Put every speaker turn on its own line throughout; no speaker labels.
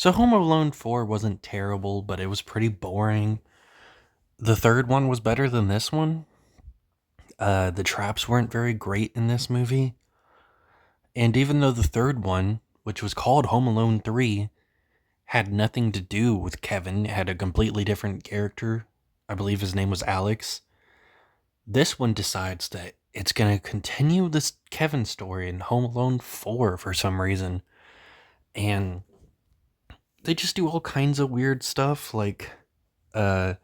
So Home Alone 4 wasn't terrible, but it was pretty boring. The third one was better than this one. The traps weren't very great in this movie. And even though the third one, which was called Home Alone 3, had nothing to do with Kevin, it had a completely different character. I believe his name was Alex. This one decides that it's going to continue this Kevin story in Home Alone 4 for some reason. And they just do all kinds of weird stuff like uh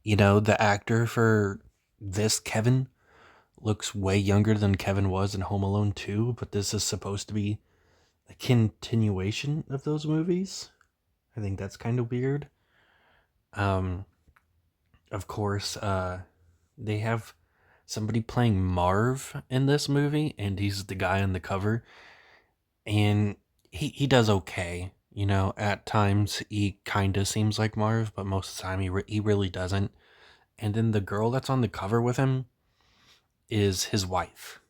the actor for this Kevin looks way younger than Kevin was in Home Alone 2, but this is supposed to be a continuation of those movies. I think that's kind of weird. Um, of course, they have somebody playing Marv in this movie, and he's the guy on the cover, and he does okay. At times he kind of seems like Marv, but most of the time he really doesn't. And then the girl that's on the cover with him is his wife.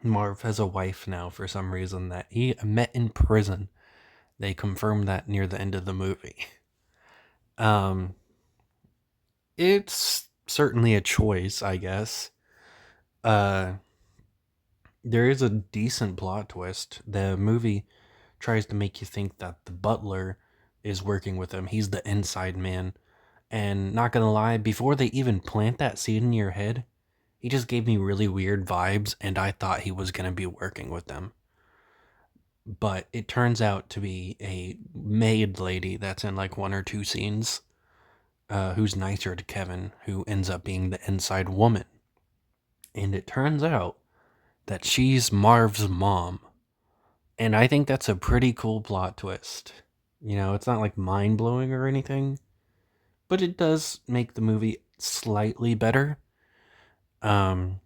Marv has a wife now for some reason that he met in prison. They confirmed that near the end of the movie. Um, it's certainly a choice, I guess. Uh, there is a decent plot twist. The movie tries to make you think that the butler is working with him. He's the inside man. And not gonna lie, before they even plant that seed in your head, he just gave me really weird vibes, and I thought he was gonna be working with them. But it turns out to be a maid lady that's in like one or two scenes, who's nicer to Kevin, who ends up being the inside woman. And it turns out that she's Marv's mom. And I think that's a pretty cool plot twist. It's not like mind blowing or anything, but it does make the movie slightly better. Um,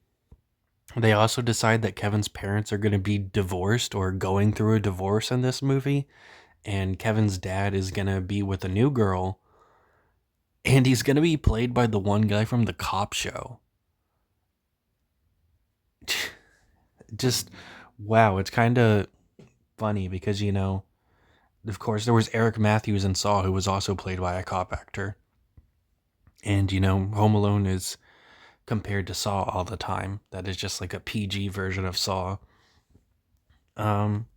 they also decide that Kevin's parents are going to be divorced or going through a divorce in this movie, and Kevin's dad is going to be with a new girl, and he's going to be played by the one guy from the cop show. Just wow, it's kind of funny because of course there was Eric Matthews in Saw who was also played by a cop actor. And Home Alone is compared to Saw all the time. That is just like a PG version of Saw. Um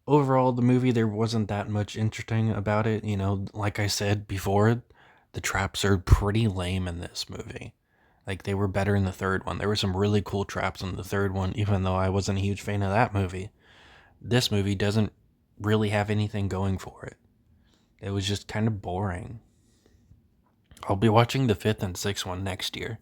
Overall the movie, there wasn't that much interesting about it. Like I said before, the traps are pretty lame in this movie. Like they were better in the third one. There were some really cool traps in the third one, even though I wasn't a huge fan of that movie. This movie doesn't really have anything going for it. It was just kind of boring. I'll be watching the fifth and sixth one next year.